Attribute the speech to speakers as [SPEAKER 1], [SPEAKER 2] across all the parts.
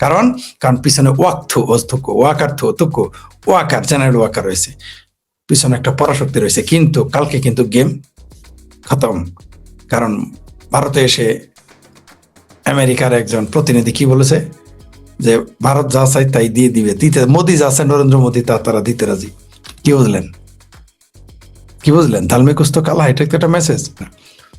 [SPEAKER 1] কারণ কারণ পিছনে ওয়াকার জেনারেল ওয়াকার রয়েছে, পিছনে একটা পরাশক্তি রয়েছে। কিন্তু কালকে কিন্তু গেম খতম। কারণ ভারতে এসে আমেরিকার একজন প্রতিনিধি কি বলেছে যে ভারত যা চাই তাই দিয়ে দিবে, মোদী যা চায় নরেন্দ্র মোদী তা তারা দিতে রাজি। কি বুঝলেন তালমে কুছ তো কালা, এটা একটা মেসেজ।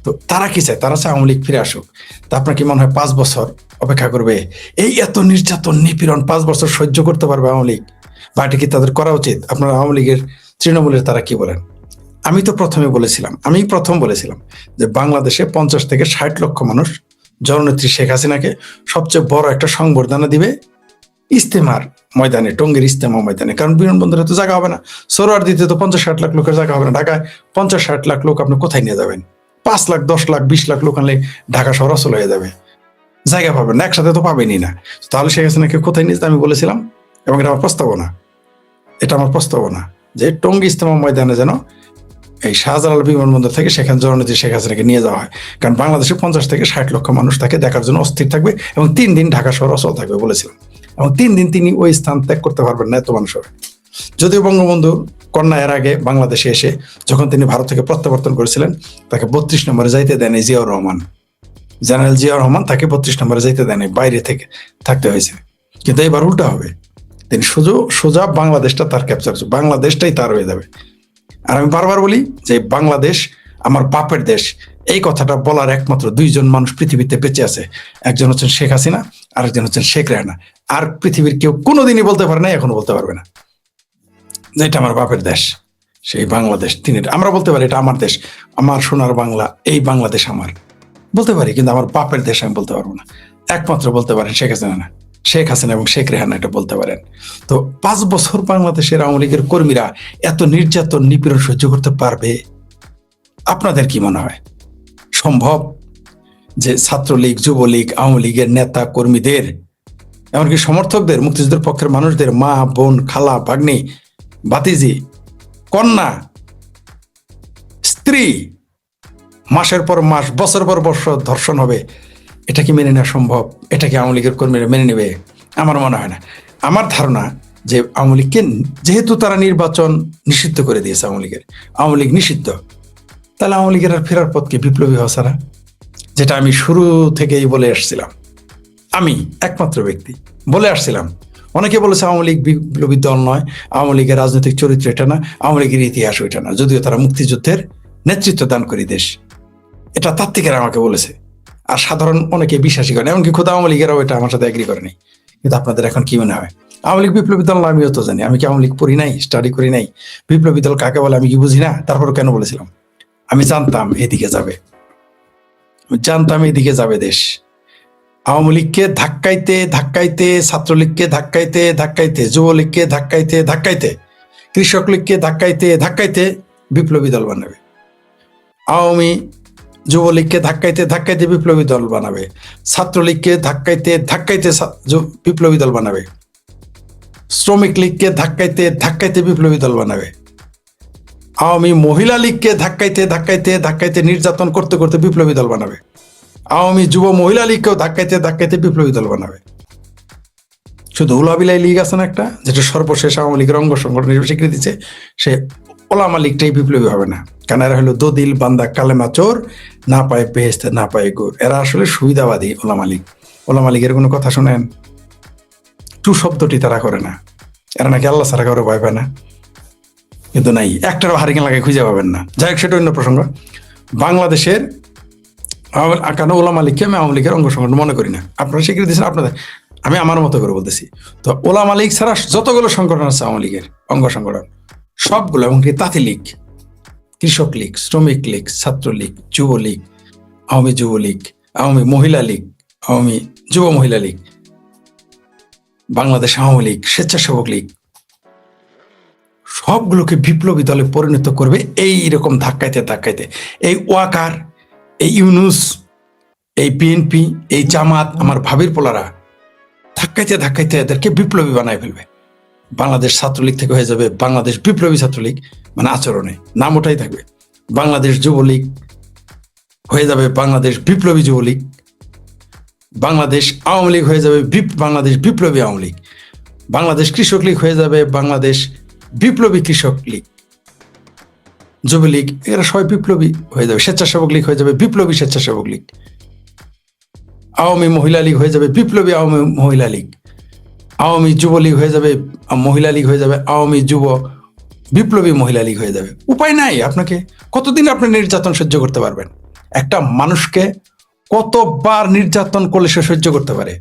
[SPEAKER 1] তো তারা কি চায়? তারা চায় আওয়ামী লীগ ফিরে আসুক। তা আপনার কি মনে হয় 5 বছর অপেক্ষা করবে? এই এত নির্যাতন নিপীড়ন 5 বছর সহ্য করতে পারবে আওয়ামী লীগ? বা এটা কি তাদের করা উচিত? আপনারা আওয়ামী লীগের তৃণমূলের তারা কি বলেন? আমি প্রথম বলেছিলাম যে বাংলাদেশে 50 থেকে 60 লক্ষ মানুষ জননেত্রী শেখ হাসিনাকে সবচেয়ে বড় একটা সংবর্ধনা দিবে ইস্তেমার ময়দানে, টঙ্গীর ইস্তেমা ময়দানে। কারণ বিমানবন্দরে তো জায়গা হবে না, সোহরাওয়ার্দী দিতে তো 50-60 লাখ লোকের জায়গা হবে না। ঢাকায় 50-60 লাখ লোক আপনি কোথায় নিয়ে যাবেন? 5 লাখ 10 লাখ 20 লাখ লোক আনলে ঢাকা শহর অচল হয়ে যাবে, জায়গা পাবেন না, একসাথে তো পাবেনই না। তাহলে শেখ হাসিনাকে কোথায় নিয়ে যেতে আমি বলেছিলাম, এবং এটা আমার প্রস্তাবনা যে টঙ্গী ইস্তেমা ময়দানে যেন এই শাহজালাল বিমানবন্দর থেকে সেখানে জননেত্রী শেখ হাসিনাকে নিয়ে যাওয়া হয়। কারণ বাংলাদেশে 50 থেকে 60 লক্ষ মানুষ তাকে দেখার জন্য অস্থির থাকবে, এবং 3 দিন ঢাকা শহর অচল থাকবে বলেছিলাম। এবং 3 দিন তিনি ওই স্থান ত্যাগ করতে পারবেন না, এত মানুষ হবে। যদিও বঙ্গবন্ধু কন্যা এর আগে বাংলাদেশে এসে যখন তিনি ভারত থেকে প্রত্যাবর্তন করেছিলেন, তাকে 32 নম্বরে যাইতে দেন জিয়াউর রহমান, জেনারেল জিয়াউর রহমান তাকে 32 নম্বরে যাইতে দেন, বাইরে থেকে থাকতে হয়েছে। কিন্তু এবার উল্টা হবে, তিনি সোজা বাংলাদেশটা তার ক্যাপচার, বাংলাদেশটাই তার হয়ে যাবে। আর আমি বারবার বলি যে বাংলাদেশ আমার বাপের দেশ। এই কথাটা বলার একমাত্র 2 জন মানুষ পৃথিবীতে বেঁচে আছে, একজন হচ্ছেন শেখ হাসিনা, আরেকজন হচ্ছেন শেখ রেহানা। আর পৃথিবীর কেউ কোনোদিনই বলতে পারে না, এখনো বলতে পারবে না যে এটা আমার বাপের দেশ, সেই বাংলাদেশ। আমরা বলতে পারি এটা আমার দেশ, আমার সোনার বাংলা, এই বাংলাদেশ আমার, বলতে পারি, কিন্তু আমার বাপের দেশ আমি বলতে পারবো না। একমাত্র বলতে পারেন শেখ হাসিনা এবং শেখ রেহানা এটা বলতে পারেন। তো 5 বছর বাংলাদেশের আওয়ামী লীগের কর্মীরা এত নির্যাতন নিপীড়ন সহ্য করতে পারবে? আপনাদের কি মনে হয় সম্ভব যে ছাত্রলীগ, যুবলীগ, আওয়ামী লীগের নেতা কর্মীদের, এমনকি সমর্থকদের, মুক্তিযুদ্ধের পক্ষের মানুষদের, মা বোন, খালা ভাগ্নি, ভাতিজি, কন্যা, স্ত্রী, মাসের পর মাস, বছর পর বছর ধর্ষণ হবে? এটা কি মেনে নেওয়া সম্ভব? এটা কি আওয়ামী লীগের কর্মীরা মেনে নেবে? আমার মনে হয় না। আমার ধারণা যে আওয়ামী লীগকে, যেহেতু তারা নির্বাচন নিষিদ্ধ করে দিয়েছে, আওয়ামী লীগ নিষিদ্ধ, তাহলে আওয়ামী লীগের আর ফেরার পথ কি বিপ্লবী হওয়া ছাড়া? যেটা আমি শুরু থেকেই বলে আসছিলাম, আমি একমাত্র ব্যক্তি বলে আসছিলাম। অনেকে বলেছে আওয়ামী লীগ বিপ্লবী দল নয়, আওয়ামী লীগের রাজনৈতিক চরিত্র এটা না, আওয়ামী লীগের ইতিহাস ওইটা না, যদিও তারা মুক্তিযুদ্ধের নেতৃত্ব দানকারী দেশ, এটা তাত্ত্বিকেরা আমাকে বলেছে। আর সাধারণ অনেকে বিশ্বাসী করেন, এমনকি খোদা আওয়ামী লীগেরাও এটা আমার সাথে এগ্রি করেনি। কিন্তু আপনাদের এখন কি মনে হয় আওয়ামী লীগ বিপ্লবী দল? আমিও তো জানি, আমি কি আওয়ামী লীগ পড়ি নাই, স্টাডি করি নাই? বিপ্লবী দল কাকে বলে আমি কি বুঝি না? তারপরে কেন বলেছিলাম? আমি জানতাম এদিকে যাবে দেশ। আওয়ামী লীগকে ধাক্কাইতে, ছাত্রলীগকে ধাক্কাইতে, যুবলীগকে ধাক্কাইতে, কৃষক লীগকে ধাক্কাইতে বিপ্লবী দল বানাবে। আওয়ামী যুবলীগকে ধাক্কাইতে বিপ্লবী দল বানাবে, ছাত্রলীগকে ধাক্কাইতে বিপ্লবী দল বানাবে, শ্রমিক লীগকে ধাক্কাইতে বিপ্লবী দল বানাবে, আওয়ামী মহিলা লীগকে ধাক্কাইতে নির্যাতন করতে বিপ্লবী দল বানাবে, আওয়ামী যুব মহিলা লীগকেও ধাক্কাইতে বিপ্লবী দল বানাবে। শুধু উলাবিলাই লীগ আছে না একটা, যেটা সর্বশেষ আওয়ামী লীগের অঙ্গ সংগঠন হিসেবে স্বীকৃতি দিচ্ছে, সে ওলামা লীগটাই বিপ্লবী হবে না। কারণ এরা হলো দদিল বান্দা কালেমা চোর, না পায় বেহেশতে না পায় গুড়। এরা আসলে সুবিধাবাদী ওলামা লীগের কোনো কথা শোনেন? টু শব্দটি তারা করে না। এরা নাকি আল্লাহ ছাড়া কারো ভয় পায় না, কিন্তু নাই, একটারও হারিকেন লাগে খুঁজে পাবেন না। যাই হোক, সেটা অন্য প্রসঙ্গ। বাংলাদেশের কেন ওলামা লীগকে আমি আওয়ামী লীগের অঙ্গ সংগঠন মনে করি না। আপনারা স্বীকৃতি দিচ্ছেন আপনাদের, আমি আমার মতো করে বলতেছি। তো ওলামা লীগ ছাড়া যতগুলো সংগঠন আছে আওয়ামী লীগের অঙ্গ সংগঠন সবগুলো, এমনকি তাঁতি লীগ, কৃষক লীগ, শ্রমিক লীগ, ছাত্রলীগ, যুবলীগ, আওয়ামী যুবলীগ, আওয়ামী মহিলা লীগ, আওয়ামী যুব মহিলা লীগ, বাংলাদেশ আওয়ামী লীগ, স্বেচ্ছাসেবক লীগ, সবগুলোকে বিপ্লবী দলে পরিণত করবে এইরকম ধাক্কাইতে। এই ওয়াকার, এই ইউনুস, এই বিএনপি, এই জামাত, আমার ভাবির পোলারা ধাক্কাইতে এদেরকে বিপ্লবী বানায় ফেলবে। বাংলাদেশ ছাত্রলীগ থেকে হয়ে যাবে বাংলাদেশ বিপ্লবী ছাত্রলীগ, মানে আচরণে নাম ওটাই থাকবে। বাংলাদেশ যুবলীগ হয়ে যাবে বাংলাদেশ বিপ্লবী যুবলীগ। বাংলাদেশ আওয়ামী লীগ হয়ে যাবে বাংলাদেশ বিপ্লবী আওয়ামী লীগ, বাংলাদেশ কৃষক লীগ হয়ে যাবে বাংলাদেশ বিপ্লবী কৃষক লীগ, যুবলীগ এরা সবাই বিপ্লবী হয়ে যাবে, স্বেচ্ছাসেবক লীগ হয়ে যাবে বিপ্লবী স্বেচ্ছাসেবক লীগ, আওয়ামী মহিলা লীগ হয়ে যাবে বিপ্লবী আওয়ামী মহিলা লীগ, আওয়ামী যুবলীগ হয়ে যাবে মহিলা লীগ হয়ে যাবে আওয়ামী যুব বিপ্লবী মহিলা লীগ হয়ে যাবে। উপায় নাই, আপনাকে কতদিন আপনি নির্যাতন সহ্য করতে পারবেন? একটা মানুষকে কতবার নির্যাতন করলে সে সহ্য করতে পারে?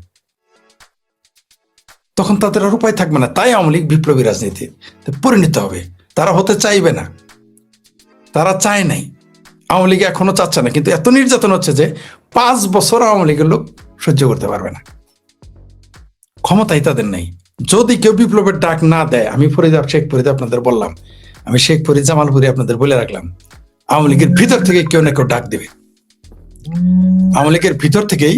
[SPEAKER 1] তখন তাদের আর উপায় থাকবে না। তাই আওয়ামী লীগ বিপ্লবী রাজনীতি পরিণত হবে। তারা হতে চাইবে না, তারা চায় নাই, আওয়ামী লীগ এখনো চাচ্ছে না, কিন্তু এত নির্যাতন হচ্ছে যে 5 বছর আওয়ামী লীগের লোক সহ্য করতে পারবে না, ক্ষমতাই তাদের নেই। যদি কেউ বিপ্লবের ডাক না দেয়, আমি শেখপুরীতে আপনাদের বললাম, আমি শেখপুরী জামালপুরি আপনাদের বলে রাখলাম, আওয়ামী লীগের ভিতর থেকে কেউ না কেউ ডাক দিবে, আওয়ামী লীগের ভিতর থেকেই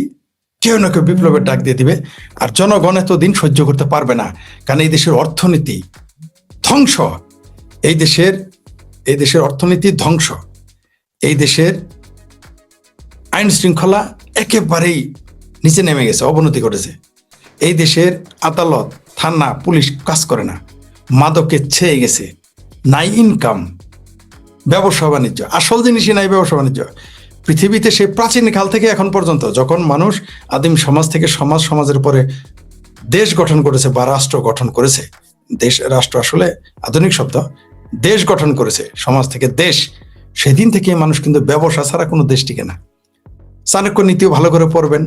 [SPEAKER 1] কেউ না কেউ বিপ্লবের ডাক দিয়ে দিবে। আর জনগণ এতদিন সহ্য করতে পারবে না, কারণ এই দেশের অর্থনীতি ধ্বংস, এই দেশের অর্থনীতি ধ্বংস, এই দেশের আইন শৃঙ্খলা একেবারেই নিচে নেমে গেছে, অবনতি ঘটেছে। এই দেশের আদালত, থানা, পুলিশ কাজ করে না, মাদকে ছেয়ে গেছে, নাই ইনকাম, ব্যবসা বাণিজ্য, আসল জিনিসই নাই ব্যবসা বাণিজ্য। পৃথিবীতে সেই প্রাচীন কাল থেকে এখন পর্যন্ত যখন মানুষ আদিম সমাজ থেকে সমাজের পরে দেশ গঠন করেছে বা রাষ্ট্র গঠন করেছে, রাষ্ট্র আসলে আধুনিক শব্দ, দেশ গঠন করেছে, সমাজ থেকে দেশ, সেদিন থেকে মানুষ কিন্তু ব্যবসা ছাড়া কোনো দেশ টিকে না। চাণক্য নীতিও ভালো করে পড়বেন,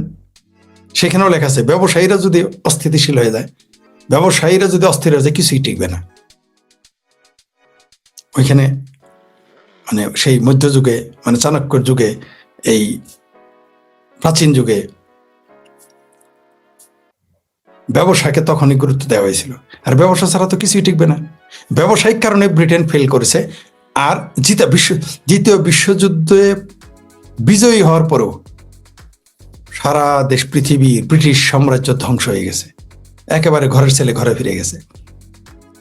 [SPEAKER 1] সেখানেও লেখা আছে ব্যবসায়ীরা যদি অস্থিতিশীল হয়ে যায়, ব্যবসায়ীরা যদি অস্থির হয়ে যায়, কিছুই টিকবে না। ওইখানে মানে সেই মধ্যযুগে, মানে চাণক্যর যুগে, এই প্রাচীন যুগে ব্যবসাকে তখনই গুরুত্ব দেওয়া হয়েছিল। আর ব্যবসা ছাড়া তো কিছুই টিকবে না। ব্যবসায়িক কারণে ব্রিটেন ফেল করেছে। আর দ্বিতীয় বিশ্বযুদ্ধে বিজয়ী হওয়ার পরেও সারা দেশ, পৃথিবীর ব্রিটিশ সাম্রাজ্য ধ্বংস হয়ে গেছে, একেবারে ঘরের ছেলে ঘরে ফিরে গেছে।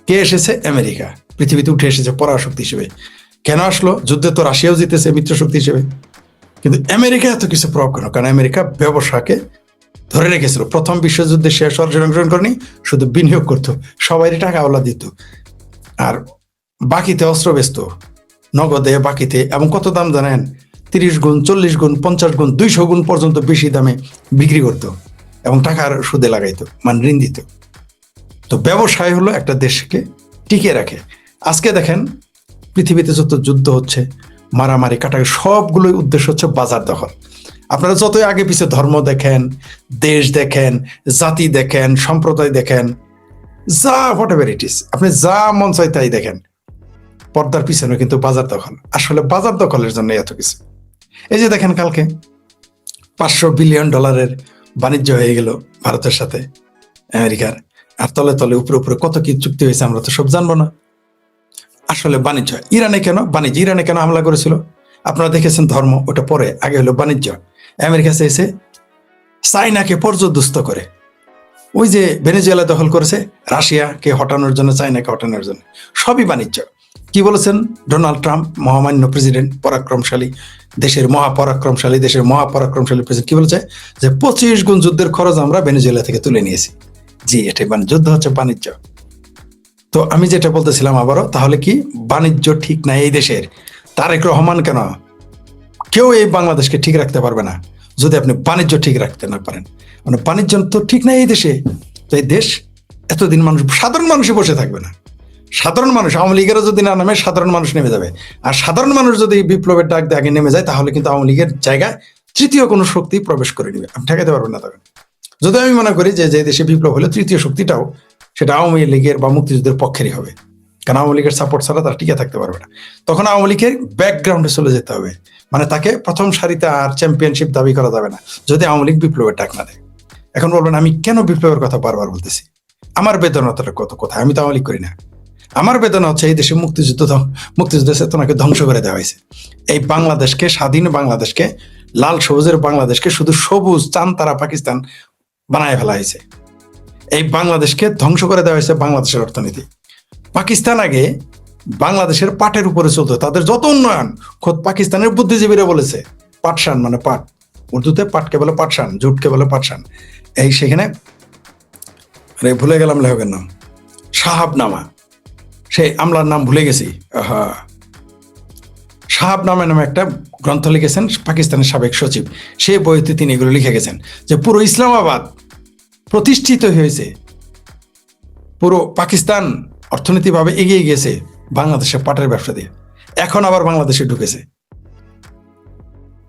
[SPEAKER 1] কে এসেছে? আমেরিকা পৃথিবীতে উঠে এসেছে পরাশক্তি হিসেবে। কেন আসলো? যুদ্ধে তো রাশিয়াও জিতেছে মিত্রশক্তি হিসেবে, কিন্তু আমেরিকা এত কিছু প্রভাব কেন? কারণ আমেরিকা ব্যবসাকে ধরে রেখেছিল। প্রথম বিশ্বযুদ্ধে সে সরাসরি অংশগ্রহণ করেনি, শুধু বিনিয়োগ করতো, সবাই টাকা ওলা দিত, আর বাকিতে অস্ত্র বেচত নগদে, বাকিতে। এবং কত দাম জানেন? 30 গুণ, 40 গুণ, 50 গুণ, 200 গুণ পর্যন্ত বেশি দামে বিক্রি করতো এবং টাকার সুদে লাগাইতো, মানে ঋণ দিত। তো ব্যবসায় হলো একটা দেশকে টিকিয়ে রাখে। আজকে দেখেন পৃথিবীতে যত যুদ্ধ হচ্ছে, মারামারি, কাটাকাটি, সবগুলোই উদ্দেশ্য হচ্ছে বাজার দখল। আপনারা যতই আগে পিছিয়ে ধর্ম দেখেন, দেশ দেখেন, জাতি দেখেন, সম্প্রদায় দেখেন, যা হোয়াট এভার ইট ইজ, আপনি যা মন চাই তাই দেখেন, পর্দার পিছনে কিন্তু বাজার দখল। আসলে বাজার দখলের জন্য এত কিছু। এই যে দেখেন কালকে $500 বিলিয়ন বাণিজ্য হয়ে গেল ভারতের সাথে আমেরিকার, আর তলে তলে উপরে উপরে কত কি চুক্তি হয়েছে আমরা তো সব জানবো না। আসলে বাণিজ্য। ইরানে কেন বাণিজ্য? ইরানে কেন হামলা করেছিল? আপনারা দেখেছেন ধর্ম, ওটা পরে, আগে হলো বাণিজ্য। আমেরিকা চেয়েছে চায়নাকে পর্যদস্ত করে, ওই যে ভেনেজুয়েলা দখল করেছে রাশিয়াকে হটানোর জন্য, চায়নাকে হটানোর জন্য, সবই বাণিজ্য। কি বলেছেন ডোনাল্ড ট্রাম্প, মহামান্য প্রেসিডেন্ট, পরাক্রমশালী দেশের মহাপরাক্রমশালী প্রেসিডেন্ট, কি বলেছে? যে 25 গুণ যুদ্ধের খরচ আমরা ভেনেজুয়েলা থেকে তুলে নিয়েছি। জি, এটাই যুদ্ধ হচ্ছে বাণিজ্য। তো আমি যেটা বলতেছিলাম আবারও, তাহলে কি বাণিজ্য ঠিক নাই এই দেশের? তারেক রহমান কেন, কেউ এই বাংলাদেশকে ঠিক রাখতে পারবে না যদি আপনি বাণিজ্য ঠিক রাখতে না পারেন। মানে বাণিজ্য তো ঠিক নাই এই দেশে, তো এই দেশ এতদিন মানুষ, সাধারণ মানুষই বসে থাকবে না। সাধারণ মানুষ, আওয়ামী লীগেরও যদি না নামে, সাধারণ মানুষ নেমে যাবে। আর সাধারণ মানুষ যদি বিপ্লবের ডাক দিয়ে আগে নেমে যায়, তাহলে কিন্তু আওয়ামী লীগের জায়গায় তৃতীয় কোনো শক্তি প্রবেশ করে নেবে, আপনি ঠেকাতে পারবেন না তখন। যদি আমি মনে করি যে দেশে বিপ্লব হলে তৃতীয় শক্তিটাও সেটা আওয়ামী লীগের বা মুক্তিযুদ্ধের পক্ষেরই হবে, কারণ আওয়ামী লীগের সাপোর্ট ছাড়া তারা টিকে থাকতে পারবে না। তখন আওয়ামী লীগের ব্যাকগ্রাউন্ডে চলে যেতে হবে, মানে তাকে প্রথম সারিতে আর চ্যাম্পিয়নশিপ দাবি করা যাবে না যদি আওয়ামী লীগ বিপ্লবের ডাক না দেয়। এখন বলবেন আমি কেন বিপ্লবের কথা বারবার বলতেছি? আমার বেদনাটা কত কথা, আমি তো আওয়ামী লীগ করি না। আমার বেদনা হচ্ছে এই দেশে মুক্তিযুদ্ধের চেতনাকে ধ্বংস করে দেওয়া হয়েছে। এই বাংলাদেশকে, স্বাধীন বাংলাদেশকে, লাল সবুজের বাংলাদেশকে শুধু সবুজ চানতারা পাকিস্তান বানায় ফেলা হয়েছে। এই বাংলাদেশকে ধ্বংস করে দেওয়া হয়েছে বাংলাদেশের অর্থনীতি। পাকিস্তান আগে বাংলাদেশের পাটের উপরে চলতো, তাদের যত উন্নয়ন খোদ পাকিস্তানের বুদ্ধিজীবীরা বলেছে, পাটশান মানে পাট, উর্দুতে পাটকে বলে পাটশান, জুটকে বলে পাটশান। এই সেখানে ভুলে গেলাম লেখকের নাম, সাহাবনামা, সেই আমলার নাম ভুলে গেছি, সাহাবনামা নামে একটা গ্রন্থ লিখেছেন পাকিস্তানের সাবেক সচিব। সেই বইতে তিনি এগুলো লিখে গেছেন যে পুরো ইসলামাবাদ প্রতিষ্ঠিত হয়েছে, পুরো পাকিস্তান অর্থনৈতিকভাবে এগিয়ে গেছে বাংলাদেশের পাটের ব্যবসা দিয়ে। এখন আবার বাংলাদেশে ঢুকেছে,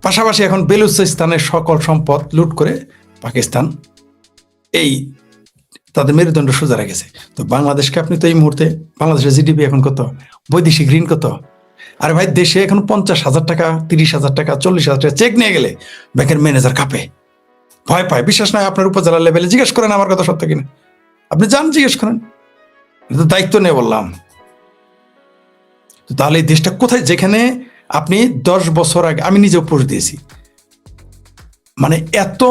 [SPEAKER 1] পাশাপাশি এখন বেলুচিস্তানের সকল সম্পদ লুট করে পাকিস্তান এই তাদের মেরুদণ্ড সোজা রেখেছে। তো বাংলাদেশকে আপনি তো এই মুহূর্তে, বাংলাদেশের জিডিপি এখন কত, বৈদেশিক ঋণ কত? আরে ভাই, দেশে এখন 50,000 টাকা, 30,000 টাকা, 40,000 টাকা চেক নিয়ে গেলে ব্যাংকের ম্যানেজার কাঁপে, ভয় পায়। বিশ্বাস নয় আপনার উপজেলা লেভেলে জিজ্ঞেস করেন আমার কথা সত্য কিনা, আপনি যান জিজ্ঞেস করেন, দায়িত্ব নিয়ে বললাম। তাহলে এই দেশটা কোথায়, যেখানে আপনি 10 বছর আগে, আমি নিজেও পোস্ট দিয়েছি, মানে এত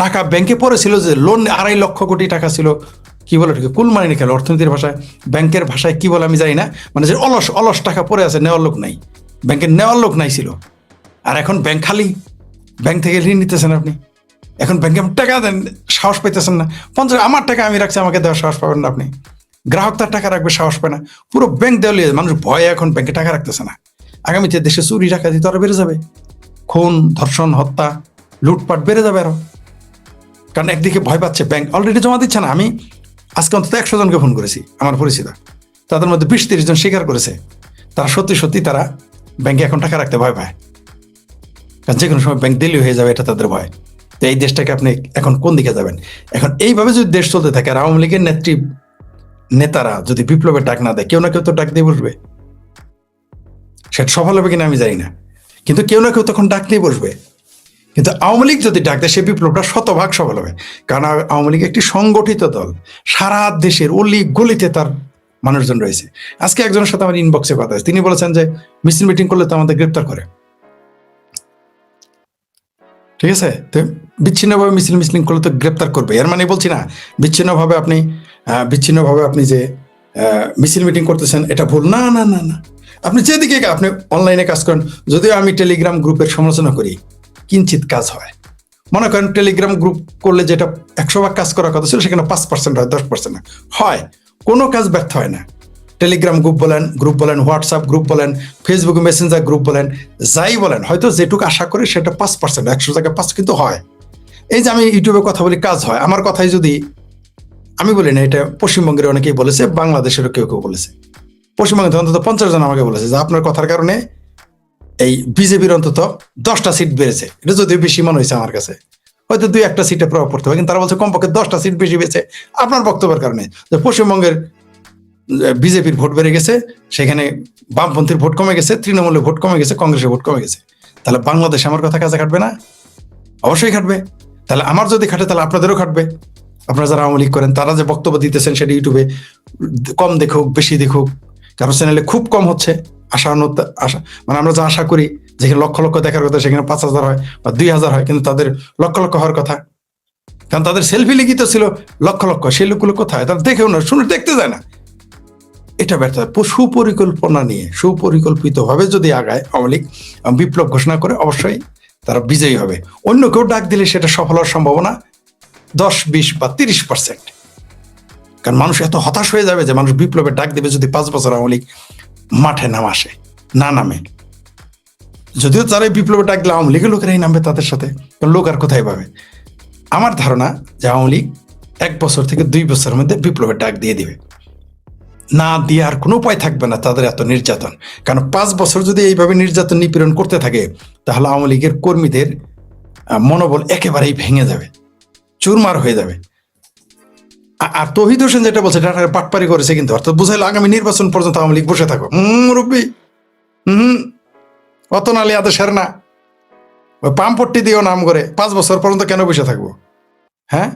[SPEAKER 1] টাকা ব্যাংকে পড়েছিল যে লোন 2.5 লক্ষ কোটি টাকা ছিল, কি বলে কুলমানি খেলো অর্থনীতির ভাষায়, ব্যাংকের ভাষায় কি বলে আমি জানি না, মানে যে অলস অলস টাকা পড়ে আছে, নেওয়ার লোক নাই, ব্যাংকের নেওয়ার লোক নাই ছিল। আর এখন ব্যাংক খালি, ব্যাংক থেকে ঋণ নিতেছেন আপনি, এখন ব্যাংকে টাকা দেন, সাহস পাইতেছেন না। 50 আমার টাকা আমি রাখছি, আমাকে দেওয়ার সাহস পাবেন না আপনি। গ্রাহক তার টাকা রাখবে, সাহস পায় না, পুরো ব্যাংক দেওয়ালিয়ে মানুষ ভয়ে এখন ব্যাংকে টাকা রাখতেছে না। আগামীতে দেশে চুরি ডাকাতি তো আরো বেড়ে যাবে, খুন ধর্ষণ হত্যা লুটপাট বেড়ে যাবে আরো, কারণ একদিকে ভয় পাচ্ছে, ব্যাংক অলরেডি জমা দিচ্ছে না। আমি আজকে অন্তত 100 জনকে ফোন করেছি আমার পরিচিত, তাদের মধ্যে 20-30 জন স্বীকার করেছে তারা সত্যি সত্যি তারা ব্যাংকে এখন টাকা রাখতে ভয় পায়, কারণ যে কোনো সময় ব্যাংক দিল্লি হয়ে যাবে, এটা তাদের ভয়। তো এই দেশটাকে আপনি এখন কোন দিকে যাবেন? এখন এইভাবে যদি দেশ চলতে থাকে আর আওয়ামী লীগের নেতারা যদি বিপ্লবের ডাক না দেয়, কেউ না কেউ তো ডাক দিয়ে বসবে, সেটা সফল হবে কিনা আমি জানি না, কিন্তু কেউ না কেউ তখন ডাক দিয়ে বসবে। কিন্তু আওয়ামী লীগ যদি ডাক দেয়, সে বিপ্লবটা 100% সফল হবে, কারণ আওয়ামী লীগ একটি সংগঠিত দল, সারা দেশের অলি গলিতে তার মানুষজন রয়েছে। আজকে একজনের সাথে আমার ইনবক্সে কথা আছে, তিনি বলেছেন যে মিছিল মিটিং করলে তো আমাদের গ্রেপ্তার করে। ঠিক আছে, তো বিচ্ছিন্নভাবে মিছিল করলে তো গ্রেপ্তার করবে, এর মানে বলছি না বিচ্ছিন্নভাবে আপনি যে মিছিল মিটিং করতেছেন এটা ভুল, না না না না, আপনি যেদিকে আপনি অনলাইনে কাজ করেন, যদিও আমি টেলিগ্রাম গ্রুপের সমালোচনা করি, কিঞ্চিত কাজ হয়। মনে করেন টেলিগ্রাম গ্রুপ করলে যেটা 100 ভাগ কাজ করার কথা ছিল, সেখানে 5% হয়, 10% হয়, কোনো কাজ ব্যর্থ হয় না। টেলিগ্রাম গ্রুপ বলেন, হোয়াটসঅ্যাপ গ্রুপ বলেন, ফেসবুক মেসেঞ্জার গ্রুপ বলেন, যাই বলেন, হয়তো যেটুকু আশা করি সেটা 5%, 100 জায়গায় 5 কিন্তু হয়। এই যে আমি ইউটিউবে কথা বলি, কাজ হয়। আমার কথাই যদি আমি বলি না, এটা পশ্চিমবঙ্গের অনেকেই বলেছে, বাংলাদেশেরও কেউ কেউ বলেছে, পশ্চিমবঙ্গে অন্তত 50 জন আমাকে বলেছে যে আপনার কথার কারণে এই বিজেপির অন্তত 10টা সিট বেড়েছে। এটা যদিও বেশি মনে হয়েছে আমার কাছে, হয়তো 2-1টা সিটে প্রভাব পড়তে হবে, কিন্তু তারা বলছে কমপক্ষে 10টা সিট বেশি পেয়েছে আপনার বক্তব্যের কারণে। যে পশ্চিমবঙ্গের বিজেপির ভোট বেড়ে গেছে, সেখানে বামপন্থীর ভোট কমে গেছে, তৃণমূলের ভোট কমে গেছে, কংগ্রেসের ভোট কমে গেছে, তাহলে বাংলাদেশে আমার কথা কাজে খাটবে না? অবশ্যই খাটবে। তাহলে আমার যদি খাটে, তাহলে আপনাদেরও খাটবে। আপনারা যারা আওয়ামী লীগ করেন, তারা যে বক্তব্য দিতেছেন সেটা ইউটিউবে কম দেখুক, বেশি দেখুক, কারো চ্যানেলে খুব কম হচ্ছে, আশা মানে আমরা যা আশা করি, যেখানে লক্ষ লক্ষ দেখার কথা সেখানে 5,000 হয় বা 2,000 হয়, কিন্তু তাদের লক্ষ লক্ষ হওয়ার কথা, কারণ তাদের সেলফি লিখিত ছিল লক্ষ লক্ষ, সেই লোকগুলো কোথায়? তারা দেখেও না, শুনে দেখতে যায় না। এটা ব্যর্থ। সুপরিকল্পনা নিয়ে সুপরিকল্পিতভাবে যদি আগায় আওয়ামী লীগ, বিপ্লব ঘোষণা করে, অবশ্যই তারা বিজয়ী হবে। অন্য কেউ ডাক দিলে সেটা সফল হওয়ার সম্ভাবনা 10, 20 বা 30%, কারণ মানুষ এত হতাশ হয়ে যাবে যে মানুষ বিপ্লবের ডাক দেবে যদি 5 বছর আওয়ামী লীগ মাঠে নামে। যদিও তারা বিপ্লবের ডাক দিলে আওয়ামী লীগের লোকেরাই নামবে তাদের সাথে, লোক আর কোথায় পাবে? আমার ধারণা যে আওয়ামী লীগ 1 বছর থেকে 2 বছরের মধ্যে বিপ্লবের ডাক দিয়ে দিবে, না দিয়ে আর কোনো উপায় থাকবে না তাদের এত নির্যাতন। কারণ 5 বছর যদি এইভাবে নির্যাতন নিপীড়ন করতে থাকে, তাহলে আওয়ামী লীগের কর্মীদের মনোবল একেবারেই ভেঙে যাবে, চুরমার হয়ে যাবে। আর তৌহিদ হোসেন যেটা বলছে, এটা পাটপারি করেছে, কিন্তু অর্থাৎ বুঝাইলো আগামী নির্বাচন পর্যন্ত আওয়ামী লীগ বসে থাকো। মুরব্বী, অত নালি আদে সের না, ওই পাম্পট্টি দিও নাম করে 5 বছর পর্যন্ত কেন বসে থাকবো? হ্যাঁ,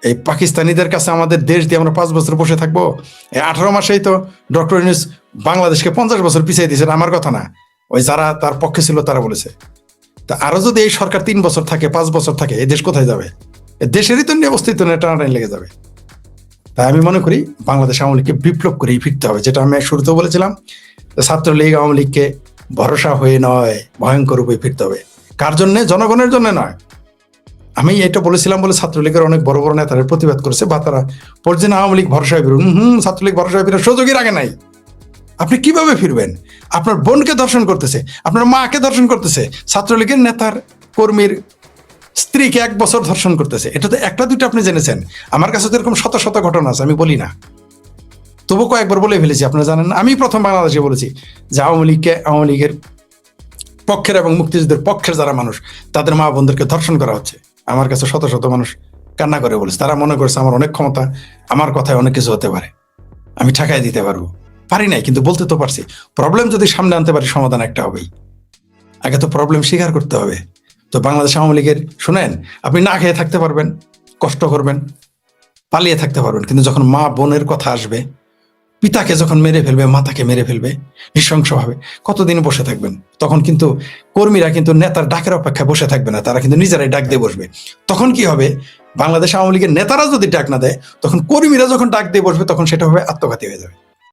[SPEAKER 1] এই পাকিস্তানিদের কাছে আমাদের দেশ দিয়ে আমরা 5 বছর বসে থাকবো? এই 18 মাসেই তো ডক্টর ইউনূস বাংলাদেশকে 50 বছর পিছিয়ে দিয়েছেন, আমার কথা না, ওই যারা তার পক্ষে ছিল তারা বলেছে। তা আরো যদি এই সরকার 3 বছর থাকে, 5 বছর থাকে, এই দেশ কোথায় যাবে? দেশেরই তো অস্তিত্ব নিয়ে টানাটানি লেগে যাবে। তাই আমি মনে করি বাংলাদেশ আওয়ামী লীগকে বিপ্লব করেই ফিরতে হবে, যেটা আমি শুরুতেও বলেছিলাম, ছাত্রলীগ আওয়ামী লীগকে ভরসা হয়ে নয়, ভয়ঙ্কর রূপে ফিরতে হবে। কার জন্য? জনগণের জন্য নয়। আমি এটা বলেছিলাম বলে ছাত্রলীগের অনেক বড় বড় নেতারা প্রতিবাদ করেছে, বা তারা পড়ছে না আওয়ামী লীগ ভরসায় ফিরুন। ছাত্রলীগ ভরসায় ফিরার সুযোগের আগে নাই। আপনি কিভাবে ফিরবেন? আপনার বোনকে ধর্ষণ করতেছে, আপনার মাকে ধর্ষণ করতেছে, ছাত্রলীগের নেতার কর্মীর স্ত্রীকে 1 বছর ধর্ষণ করতেছে। এটা তো একটা দুটো আপনি জেনেছেন, আমার কাছে তো এরকম শত শত ঘটনা আছে, আমি বলি না, তবু কয়েকবার বলে ফেলেছি, আপনারা জানেন না। আমি প্রথম বাংলাদেশে বলেছি যে আওয়ামী লীগের পক্ষের এবং মুক্তিযুদ্ধের পক্ষের যারা মানুষ, তাদের মা বোনদেরকে ধর্ষণ করা হচ্ছে। আমার কাছে শত শত মানুষ কান্না করে বলেছে, তারা মনে করছে আমার অনেক ক্ষমতা, আমার কথায় অনেক কিছু হতে পারে, আমি ঠেকাই দিতে পারবো। পারি নাই, কিন্তু বলতে তো পারছি। প্রবলেম যদি সামনে আনতে পারি, সমাধান একটা হবেই। আগে তো প্রবলেম স্বীকার করতে হবে। তো বাংলাদেশ আওয়ামী লীগের শুনেন, আপনি না খেয়ে থাকতে পারবেন, কষ্ট করবেন, পালিয়ে থাকতে পারবেন, কিন্তু যখন মা বোনের কথা আসবে, পিতাকে যখন মেরে ফেলবে, মাতাকে মেরে ফেলবে নৃশংসভাবে, কতদিন বসে থাকবেন? তখন কিন্তু কর্মীরা কিন্তু নেতার ডাকের অপেক্ষায় বসে থাকবে না, তারা কিন্তু নিজেরাই ডাক দিয়ে বসবে। তখন কি হবে? বাংলাদেশ আওয়ামী লীগের নেতারা যদি ডাক না দেয়, তখন কর্মীরা যখন ডাক দিয়ে বসবে, তখন সেটা হবে আত্মঘাতী হয়ে যাবে।